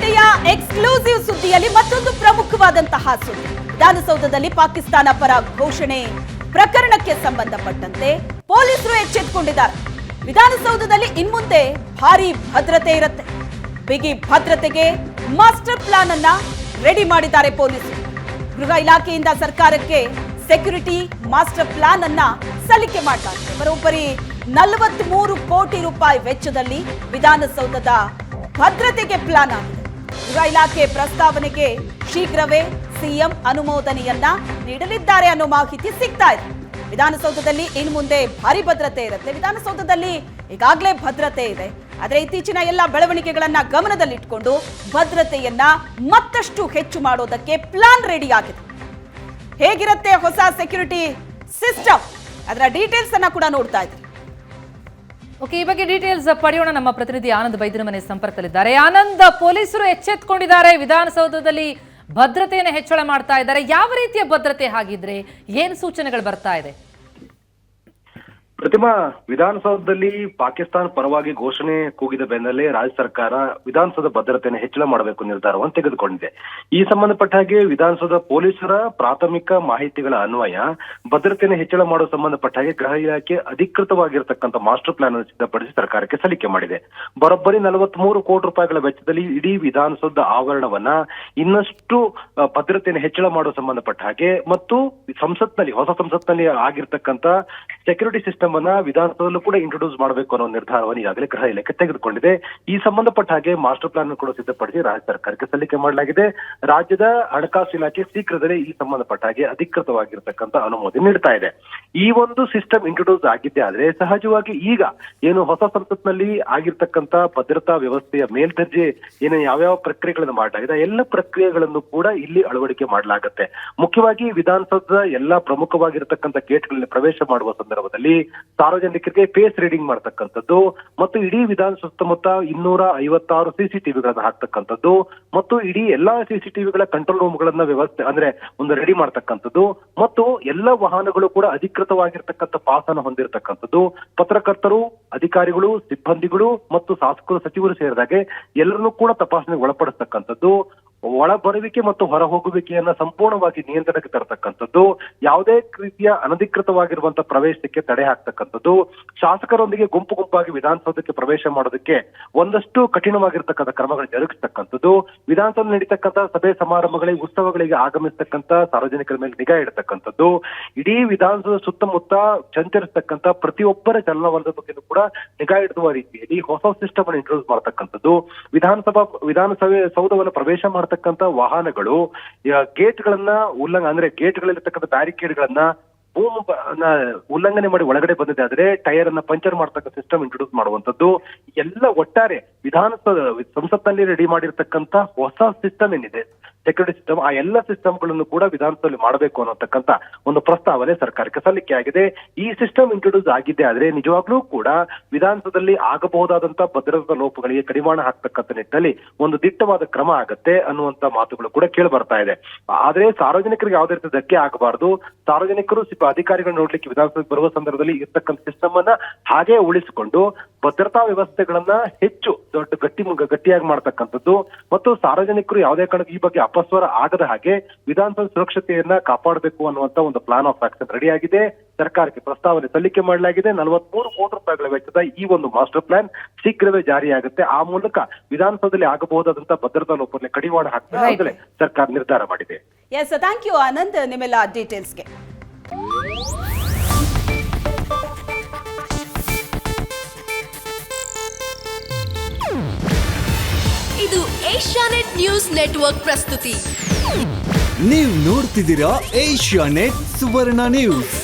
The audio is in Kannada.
ಗಂಟೆಯ ಎಕ್ಸ್ಕ್ಲೂಸಿವ್ ಸುದ್ದಿಯಲ್ಲಿ ಮತ್ತೊಂದು ಪ್ರಮುಖವಾದಂತಹ ಸುದ್ದಿ. ವಿಧಾನಸೌಧದಲ್ಲಿ ಪಾಕಿಸ್ತಾನ ಪರ ಘೋಷಣೆ ಪ್ರಕರಣಕ್ಕೆ ಸಂಬಂಧಪಟ್ಟಂತೆ ಪೊಲೀಸರು ಎಚ್ಚೆತ್ತುಕೊಂಡಿದ್ದಾರೆ. ವಿಧಾನಸೌಧದಲ್ಲಿ ಇನ್ಮುಂದೆ ಭಾರಿ ಭದ್ರತೆ ಇರುತ್ತೆ. ಬಿಗಿ ಭದ್ರತೆಗೆ ಮಾಸ್ಟರ್ ಪ್ಲಾನ್ ಅನ್ನ ರೆಡಿ ಮಾಡಿದ್ದಾರೆ ಪೊಲೀಸರು. ಗೃಹ ಇಲಾಖೆಯಿಂದ ಸರ್ಕಾರಕ್ಕೆ ಸೆಕ್ಯೂರಿಟಿ ಮಾಸ್ಟರ್ ಪ್ಲಾನ್ ಅನ್ನ ಸಲ್ಲಿಕೆ ಮಾಡಲಾಗಿದೆ. ಬರೋಬ್ಬರಿ 43 ಕೋಟಿ ರೂಪಾಯಿ ವೆಚ್ಚದಲ್ಲಿ ವಿಧಾನಸೌಧದ ಭದ್ರತೆಗೆ ಪ್ಲಾನ್ ಆಗಿದೆ. ಗೃಹ ಇಲಾಖೆ ಪ್ರಸ್ತಾವನೆಗೆ ಶೀಘ್ರವೇ ಸಿಎಂ ಅನುಮೋದನೆಯನ್ನ ನೀಡಲಿದ್ದಾರೆ ಅನ್ನೋ ಮಾಹಿತಿ ಸಿಗ್ತಾ ಇದೆ. ವಿಧಾನಸೌಧದಲ್ಲಿ ಇನ್ನು ಮುಂದೆ ಭಾರಿ ಭದ್ರತೆ ಇರುತ್ತೆ. ವಿಧಾನಸೌಧದಲ್ಲಿ ಈಗಾಗಲೇ ಭದ್ರತೆ ಇದೆ, ಆದರೆ ಇತ್ತೀಚಿನ ಎಲ್ಲ ಬೆಳವಣಿಗೆಗಳನ್ನ ಗಮನದಲ್ಲಿಟ್ಟುಕೊಂಡು ಭದ್ರತೆಯನ್ನ ಮತ್ತಷ್ಟು ಹೆಚ್ಚು ಮಾಡೋದಕ್ಕೆ ಪ್ಲಾನ್ ರೆಡಿ ಆಗಿದೆ. ಹೇಗಿರುತ್ತೆ ಹೊಸ ಸೆಕ್ಯೂರಿಟಿ ಸಿಸ್ಟಮ್, ಅದರ ಡೀಟೇಲ್ಸ್ ಅನ್ನ ಕೂಡ ನೋಡ್ತಾ ಇದ್ದೀವಿ. ಓಕೆ, ಈ ಬಗ್ಗೆ ಡೀಟೇಲ್ಸ್ ಪಡೆಯೋಣ. ನಮ್ಮ ಪ್ರತಿನಿಧಿ ಆನಂದ್ ಬೈದಿನ ಮನೆ ಸಂಪರ್ಕದಲ್ಲಿದ್ದಾರೆ. ಆನಂದ್, ಪೊಲೀಸರು ಎಚ್ಚೆತ್ತುಕೊಂಡಿದ್ದಾರೆ, ವಿಧಾನಸೌಧದಲ್ಲಿ ಭದ್ರತೆಯನ್ನು ಹೆಚ್ಚಳ ಮಾಡ್ತಾ ಇದ್ದಾರೆ. ಯಾವ ರೀತಿಯ ಭದ್ರತೆ ಹಾಗಿದ್ರೆ ಏನು ಸೂಚನೆಗಳು ಬರ್ತಾ ಇದೆ? ಪ್ರತಿಮಾ, ವಿಧಾನಸೌಧದಲ್ಲಿ ಪಾಕಿಸ್ತಾನ ಪರವಾಗಿ ಘೋಷಣೆ ಕೂಗಿದ ಬೆನ್ನಲ್ಲೇ ರಾಜ್ಯ ಸರ್ಕಾರ ವಿಧಾನಸೌಧ ಭದ್ರತೆಯನ್ನು ಹೆಚ್ಚಳ ಮಾಡಬೇಕು ನಿರ್ಧಾರವನ್ನು ತೆಗೆದುಕೊಂಡಿದೆ. ಈ ಸಂಬಂಧಪಟ್ಟ ಹಾಗೆ ವಿಧಾನಸೌಧ ಪೊಲೀಸರ ಪ್ರಾಥಮಿಕ ಮಾಹಿತಿಗಳ ಅನ್ವಯ ಭದ್ರತೆಯನ್ನು ಹೆಚ್ಚಳ ಮಾಡುವ ಸಂಬಂಧಪಟ್ಟ ಹಾಗೆ ಗೃಹ ಇಲಾಖೆ ಅಧಿಕೃತವಾಗಿರತಕ್ಕಂಥ ಮಾಸ್ಟರ್ ಪ್ಲಾನ್ ಅನ್ನು ಸಿದ್ಧಪಡಿಸಿ ಸರ್ಕಾರಕ್ಕೆ ಸಲ್ಲಿಕೆ ಮಾಡಿದೆ. ಬರೋಬ್ಬರಿ 43 ಕೋಟಿ ರೂಪಾಯಿಗಳ ವೆಚ್ಚದಲ್ಲಿ ಇಡೀ ವಿಧಾನಸೌಧ ಆವರಣವನ್ನ ಇನ್ನಷ್ಟು ಭದ್ರತೆಯನ್ನು ಹೆಚ್ಚಳ ಮಾಡುವ ಸಂಬಂಧಪಟ್ಟ ಹಾಗೆ ಮತ್ತು ಹೊಸ ಸಂಸತ್ನಲ್ಲಿ ಆಗಿರ್ತಕ್ಕಂಥ ಸೆಕ್ಯೂರಿಟಿ ಸಿಸ್ಟಮ್ ಅನ್ನ ವಿಧಾನಸೌಧದಲ್ಲೂ ಕೂಡ ಇಂಟ್ರೊಡ್ಯೂಸ್ ಮಾಡಬೇಕು ಅನ್ನೋ ನಿರ್ಧಾರವನ್ನು ಈಗಾಗಲೇ ಗೃಹ ಇಲಾಖೆ ತೆಗೆದುಕೊಂಡಿದೆ. ಈ ಸಂಬಂಧಪಟ್ಟ ಹಾಗೆ ಮಾಸ್ಟರ್ ಪ್ಲಾನ್ ಕೂಡ ಸಿದ್ಧಪಡಿಸಿ ರಾಜ್ಯ ಸರ್ಕಾರಕ್ಕೆ ಸಲ್ಲಿಕೆ ಮಾಡಲಾಗಿದೆ. ರಾಜ್ಯದ ಹಣಕಾಸು ಇಲಾಖೆ ಶೀಘ್ರದಲ್ಲೇ ಈ ಸಂಬಂಧಪಟ್ಟ ಹಾಗೆ ಅಧಿಕೃತವಾಗಿರ್ತಕ್ಕಂಥ ಅನುಮೋದನೆ ನೀಡ್ತಾ ಇದೆ. ಈ ಒಂದು ಸಿಸ್ಟಮ್ ಇಂಟ್ರೊಡ್ಯೂಸ್ ಆಗಿದ್ದೆ ಆದ್ರೆ ಸಹಜವಾಗಿ ಈಗ ಏನು ಹೊಸ ಸಂಸತ್ನಲ್ಲಿ ಆಗಿರ್ತಕ್ಕಂಥ ಭದ್ರತಾ ವ್ಯವಸ್ಥೆಯ ಮೇಲ್ದರ್ಜೆ ಏನು ಯಾವ್ಯಾವ ಪ್ರಕ್ರಿಯೆಗಳನ್ನು ಮಾಡಲಾಗಿದೆ ಎಲ್ಲ ಪ್ರಕ್ರಿಯೆಗಳನ್ನು ಕೂಡ ಇಲ್ಲಿ ಅಳವಡಿಕೆ ಮಾಡಲಾಗುತ್ತೆ. ಮುಖ್ಯವಾಗಿ ವಿಧಾನಸೌಧದ ಎಲ್ಲಾ ಪ್ರಮುಖವಾಗಿರ್ತಕ್ಕಂಥ ಗೇಟ್ಗಳಲ್ಲಿ ಪ್ರವೇಶ ಮಾಡುವ ಸಂದರ್ಭದಲ್ಲಿ ಸಾರ್ವಜನಿಕರಿಗೆ ಫೇಸ್ ರೀಡಿಂಗ್ ಮಾಡ್ತಕ್ಕಂಥದ್ದು ಮತ್ತು ಇಡೀ ವಿಧಾನ ಸುತ್ತಮುತ್ತ 256 ಸಿಸಿಟಿವಿಗಳನ್ನ ಹಾಕ್ತಕ್ಕಂಥದ್ದು ಮತ್ತು ಇಡೀ ಎಲ್ಲಾ ಸಿಸಿಟಿವಿಗಳ ಕಂಟ್ರೋಲ್ ರೂಮ್ ಗಳನ್ನ ವ್ಯವಸ್ಥೆ ಅಂದ್ರೆ ಒಂದು ರೆಡಿ ಮಾಡ್ತಕ್ಕಂಥದ್ದು ಮತ್ತು ಎಲ್ಲ ವಾಹನಗಳು ಕೂಡ ಅಧಿಕೃತವಾಗಿರ್ತಕ್ಕಂಥ ಪಾಸ್ ಅನ್ನು ಹೊಂದಿರತಕ್ಕಂಥದ್ದು, ಪತ್ರಕರ್ತರು, ಅಧಿಕಾರಿಗಳು, ಸಿಬ್ಬಂದಿಗಳು ಮತ್ತು ಶಾಸಕರು, ಸಚಿವರು ಸೇರಿದಾಗೆ ಎಲ್ಲರನ್ನೂ ಕೂಡ ತಪಾಸಣೆಗೆ ಒಳಪಡಿಸ್ತಕ್ಕಂಥದ್ದು, ಒಳ ಬರುವಿಕೆ ಮತ್ತು ಹೊರ ಹೋಗುವಿಕೆಯನ್ನ ಸಂಪೂರ್ಣವಾಗಿ ನಿಯಂತ್ರಣಕ್ಕೆ ತರತಕ್ಕಂಥದ್ದು, ಯಾವುದೇ ರೀತಿಯ ಅನಧಿಕೃತವಾಗಿರುವಂತಹ ಪ್ರವೇಶಕ್ಕೆ ತಡೆ ಹಾಕ್ತಕ್ಕಂಥದ್ದು, ಶಾಸಕರೊಂದಿಗೆ ಗುಂಪಾಗಿ ವಿಧಾನಸೌಧಕ್ಕೆ ಪ್ರವೇಶ ಮಾಡೋದಕ್ಕೆ ಒಂದಷ್ಟು ಕಠಿಣವಾಗಿರ್ತಕ್ಕಂಥ ಕ್ರಮಗಳು ಜರುಗಿಸ್ತಕ್ಕಂಥದ್ದು, ವಿಧಾನಸೌಧ ನಡೀತಕ್ಕಂಥ ಸಭೆ ಸಮಾರಂಭಗಳಿಗೆ ಉತ್ಸವಗಳಿಗೆ ಆಗಮಿಸತಕ್ಕಂಥ ಸಾರ್ವಜನಿಕರ ಮೇಲೆ ನಿಗಾ ಇಡತಕ್ಕಂಥದ್ದು, ಇಡೀ ವಿಧಾನಸೌಧ ಸುತ್ತಮುತ್ತ ಸಂಚರಿಸತಕ್ಕಂಥ ಪ್ರತಿಯೊಬ್ಬರ ಚಲನವಲನದ ಬಗ್ಗೆ ಕೂಡ ನಿಗಾ ಇಡುವ ರೀತಿಯಲ್ಲಿ ಹೊಸ ಸಿಸ್ಟಮ್ ಅನ್ನು ಇಂಟ್ರೊಡ್ಯೂಸ್ ಮಾಡತಕ್ಕಂಥದ್ದು, ವಿಧಾನಸಭೆ ಸೌಧವನ್ನು ಪ್ರವೇಶ ಮಾಡತಕ್ಕಂಥ ವಾಹನಗಳು ಗೇಟ್ ಗಳನ್ನ ಅಂದ್ರೆ ಗೇಟ್ ಗಳಲ್ಲಿರ್ತಕ್ಕಂಥ ಬ್ಯಾರಿಕೇಡ್ ಗಳನ್ನ ಉಲ್ಲಂಘನೆ ಮಾಡಿ ಒಳಗಡೆ ಬಂದಿದೆ ಆದ್ರೆ ಟೈರ್ ಅನ್ನ ಪಂಚರ್ ಮಾಡ್ತಕ್ಕ ಸಿಸ್ಟಮ್ ಇಂಟ್ರೊಡ್ಯೂಸ್ ಮಾಡುವಂತದ್ದು ಎಲ್ಲ ಒಟ್ಟಾರೆ ವಿಧಾನಸೌಧ ಸಂಸತ್ನಲ್ಲಿ ರೆಡಿ ಮಾಡಿರ್ತಕ್ಕಂಥ ಹೊಸ ಸಿಸ್ಟಮ್ ಏನಿದೆ ಸೆಕ್ಯೂರಿಟಿ ಸಿಸ್ಟಮ್, ಆ ಎಲ್ಲ ಸಿಸ್ಟಮ್ಗಳನ್ನು ಕೂಡ ವಿಧಾನಸೌಧದಲ್ಲಿ ಮಾಡಬೇಕು ಅನ್ನತಕ್ಕಂಥ ಒಂದು ಪ್ರಸ್ತಾವನೆ ಸರ್ಕಾರಕ್ಕೆ ಸಲ್ಲಿಕೆ ಆಗಿದೆ. ಈ ಸಿಸ್ಟಮ್ ಇಂಟ್ರೊಡ್ಯೂಸ್ ಆಗಿದ್ದೆ ಆದ್ರೆ ನಿಜವಾಗ್ಲೂ ಕೂಡ ವಿಧಾನಸೌಧದಲ್ಲಿ ಆಗಬಹುದಾದಂತಹ ಭದ್ರತಾ ಲೋಪಗಳಿಗೆ ಕಡಿವಾಣ ಹಾಕ್ತಕ್ಕಂಥ ನಿಟ್ಟಿನಲ್ಲಿ ಒಂದು ದಿಟ್ಟವಾದ ಕ್ರಮ ಆಗತ್ತೆ ಅನ್ನುವಂತ ಮಾತುಗಳು ಕೂಡ ಕೇಳಿ ಬರ್ತಾ ಇದೆ. ಆದ್ರೆ ಸಾರ್ವಜನಿಕರಿಗೆ ಯಾವುದೇ ರೀತಿ ಧಕ್ಕೆ ಆಗಬಾರದು, ಸಾರ್ವಜನಿಕರು ಅಧಿಕಾರಿಗಳು ನೋಡ್ಲಿಕ್ಕೆ ವಿಧಾನಸೌಧಕ್ಕೆ ಬರುವ ಸಂದರ್ಭದಲ್ಲಿ ಇರ್ತಕ್ಕಂಥ ಸಿಸ್ಟಮ್ ಅನ್ನ ಹಾಗೆ ಉಳಿಸಿಕೊಂಡು ಭದ್ರತಾ ವ್ಯವಸ್ಥೆಗಳನ್ನ ಹೆಚ್ಚು ಗಟ್ಟಿಯಾಗಿ ಮಾಡ್ತಕ್ಕಂಥದ್ದು ಮತ್ತು ಸಾರ್ವಜನಿಕರು ಯಾವುದೇ ಕಾರಣಕ್ಕೂ ಈ ಬಗ್ಗೆ ಅಪಸ್ವರ ಆಗದ ಹಾಗೆ ವಿಧಾನಸೌಧ ಸುರಕ್ಷತೆಯನ್ನ ಕಾಪಾಡಬೇಕು ಅನ್ನುವಂತ ಒಂದು ಪ್ಲಾನ್ ಆಫ್ ಆಕ್ಷನ್ ರೆಡಿ ಆಗಿದೆ. ಸರ್ಕಾರಕ್ಕೆ ಪ್ರಸ್ತಾವನೆ ಸಲ್ಲಿಕೆ ಮಾಡಲಾಗಿದೆ. 43 ಕೋಟಿ ರೂಪಾಯಿಗಳ ವೆಚ್ಚದ ಈ ಒಂದು ಮಾಸ್ಟರ್ ಪ್ಲಾನ್ ಶೀಘ್ರವೇ ಜಾರಿಯಾಗುತ್ತೆ. ಆ ಮೂಲಕ ವಿಧಾನಸೌಧದಲ್ಲಿ ಆಗಬಹುದಾದಂತಹ ಭದ್ರತಾ ಲೋಪಕ್ಕೆ ಕಡಿವಾಣ ಹಾಕಲು ಸರ್ಕಾರ ನಿರ್ಧಾರ ಮಾಡಿದೆ. ಎಸ್, ಥ್ಯಾಂಕ್ ಯು ಆನಂದ್ ನಿಮ್ಮೆಲ್ಲ ಡೀಟೇಲ್ಸ್ಗೆ. ಇದು ಏಷ್ಯಾನೆಟ್ ನ್ಯೂಸ್ ನೆಟ್ವರ್ಕ್ ಪ್ರಸ್ತುತಿ. ನೀವು ನೋಡ್ತಿದ್ದೀರಾ ಏಷ್ಯಾನೆಟ್ ಸುವರ್ಣ ನ್ಯೂಸ್.